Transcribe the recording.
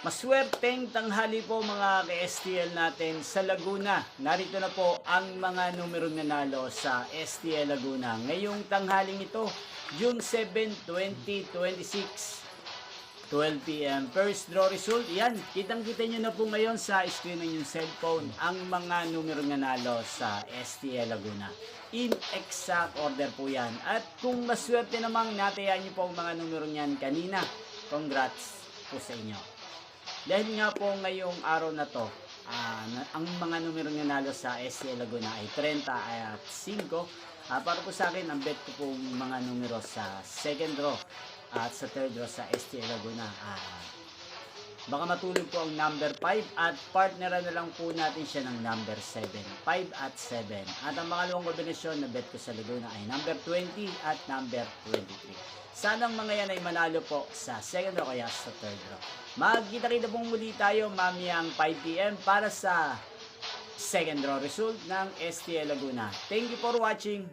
Maswerteng tanghali po mga ka-STL natin sa Laguna. Narito na po ang mga numerong nanalo sa STL Laguna. Ngayong tanghaling ito, June 7, 2026. 12 p.m. First draw result, yan. Kitang-kita nyo na po ngayon sa screen ng yung cellphone ang mga numerong nanalo sa STL Laguna. In exact order po yan. At kung maswerte namang natayaan nyo po ang mga numerong yan kanina, congrats po sa inyo. Dahil nga po ngayong araw na to, ang mga numero nanalo sa STL Laguna ay 30 at 5. Para po sa akin, ang bet ko pong mga numero sa second draw at sa third draw sa STL Laguna. Baka matulog po ang number 5 at partneran na lang po natin siya ng number 7. 5 at 7. At ang pangalawang kombinasyon na bet ko sa Laguna ay number 20 at number 23. Sanang mga yan ay manalo po sa second draw kaya sa third draw. Magkita-kita pong muli tayo mamayang 5 p.m. para sa second draw result ng STL Laguna. Thank you for watching.